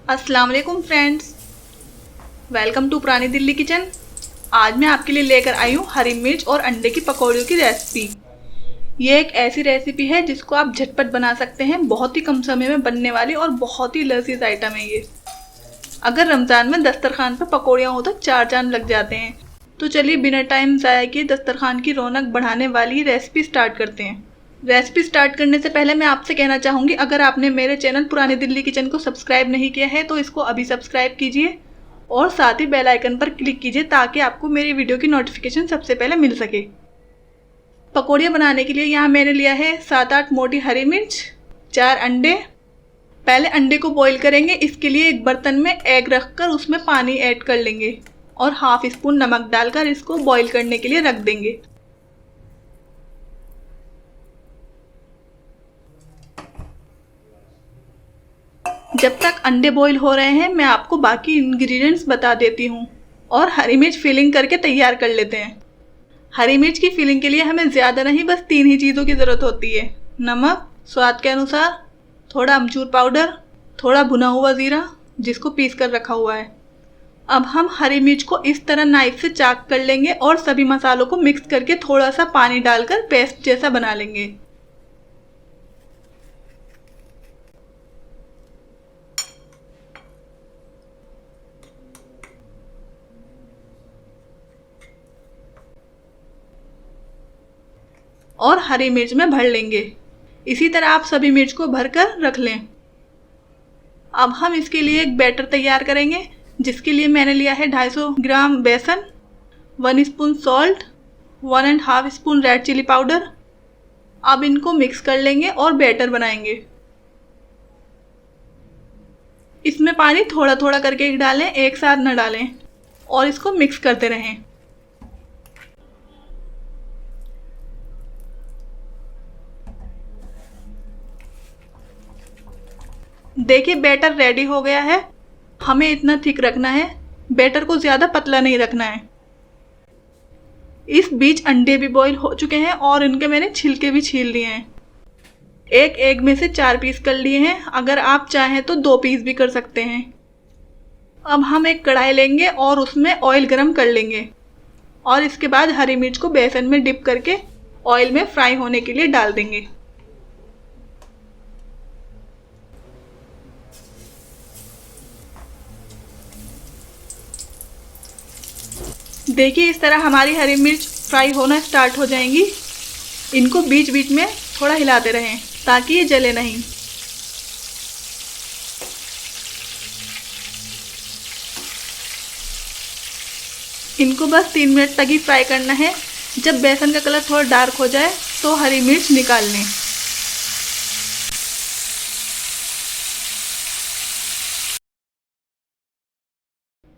अस्सलाम वालेकुम friends, welcome to पुरानी दिल्ली किचन। आज मैं आपके लिए लेकर आई हूँ हरी मिर्च और अंडे की पकौड़ियों की रेसिपी। ये एक ऐसी रेसिपी है जिसको आप झटपट बना सकते हैं। बहुत ही कम समय में बनने वाली और बहुत ही लजीज आइटम है ये। अगर रमज़ान में दस्तरखान पर पकौड़ियाँ हो तो चार चांद लग जाते हैं। तो चलिए बिना टाइम ज़ाया किए दस्तरखान की रौनक बढ़ाने वाली रेसिपी स्टार्ट करते हैं। रेसिपी स्टार्ट करने से पहले मैं आपसे कहना चाहूँगी, अगर आपने मेरे चैनल पुरानी दिल्ली किचन को सब्सक्राइब नहीं किया है तो इसको अभी सब्सक्राइब कीजिए और साथ ही बेल आइकन पर क्लिक कीजिए ताकि आपको मेरी वीडियो की नोटिफिकेशन सबसे पहले मिल सके। पकौड़ियाँ बनाने के लिए यहाँ मैंने लिया है 7-8 मोटी हरी मिर्च, 4 अंडे। पहले अंडे को बॉईल करेंगे। इसके लिए एक बर्तन में एग रखकर उसमें पानी ऐड कर लेंगे और हाफ स्पून नमक डालकर इसको बॉईल करने के लिए रख देंगे। जब तक अंडे बॉईल हो रहे हैं मैं आपको बाकी इंग्रेडिएंट्स बता देती हूँ और हरी मिर्च फिलिंग करके तैयार कर लेते हैं। हरी मिर्च की फिलिंग के लिए हमें ज़्यादा नहीं, बस 3 ही चीज़ों की ज़रूरत होती है। नमक स्वाद के अनुसार, थोड़ा अमचूर पाउडर, थोड़ा भुना हुआ ज़ीरा जिसको पीस कर रखा हुआ है। अब हम हरी मिर्च को इस तरह नाइफ से चाक कर लेंगे और सभी मसालों को मिक्स करके थोड़ा सा पानी डालकर पेस्ट जैसा बना लेंगे। और हरी मिर्च में भर लेंगे। इसी तरह आप सभी मिर्च को भरकर रख लें। अब हम इसके लिए एक बैटर तैयार करेंगे जिसके लिए मैंने लिया है 250 ग्राम बेसन, 1 spoon salt, 1.5 spoon red chilli powder. अब इनको मिक्स कर लेंगे और बैटर बनाएंगे। इसमें पानी थोड़ा थोड़ा करके ही डालें, एक साथ न डालें, और इसको मिक्स करते रहें। देखिए बैटर रेडी हो गया है। हमें इतना थिक रखना है, बैटर को ज़्यादा पतला नहीं रखना है। इस बीच अंडे भी बॉईल हो चुके हैं और इनके मैंने छिलके भी छील लिए हैं। एक एग में से 4 पीस कर लिए हैं, अगर आप चाहें तो 2 पीस भी कर सकते हैं। अब हम एक कढ़ाई लेंगे और उसमें ऑयल गरम कर लेंगे और इसके बाद हरी मिर्च को बेसन में डिप करके ऑयल में फ्राई होने के लिए डाल देंगे। देखिए इस तरह हमारी हरी मिर्च फ्राई होना स्टार्ट हो जाएंगी। इनको बीच बीच में थोड़ा हिलाते रहें ताकि ये जले नहीं। इनको बस 3 मिनट तक ही फ्राई करना है। जब बेसन का कलर थोड़ा डार्क हो जाए तो हरी मिर्च निकाल लें।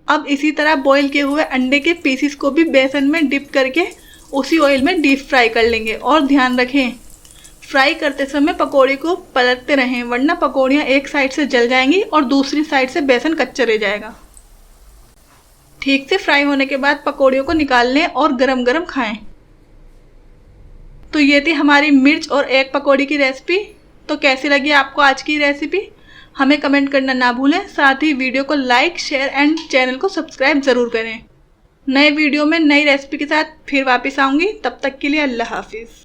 अब इसी तरह बॉईल किए हुए अंडे के पीसीस को भी बेसन में डिप करके उसी ऑयल में डीप फ्राई कर लेंगे। और ध्यान रखें, फ्राई करते समय पकौड़ी को पलटते रहें वरना पकौड़ियाँ एक साइड से जल जाएंगी और दूसरी साइड से बेसन कच्चा रह जाएगा। ठीक से फ्राई होने के बाद पकौड़ियों को निकाल लें और गरम गरम खाएं। तो ये थी हमारी मिर्च और एग पकौड़ी की रेसिपी। तो कैसी लगी आपको आज की रेसिपी हमें कमेंट करना ना भूलें। साथ ही वीडियो को लाइक, शेयर एंड चैनल को सब्सक्राइब ज़रूर करें। नए वीडियो में नई रेसिपी के साथ फिर वापस आऊँगी। तब तक के लिए अल्लाह हाफिज़।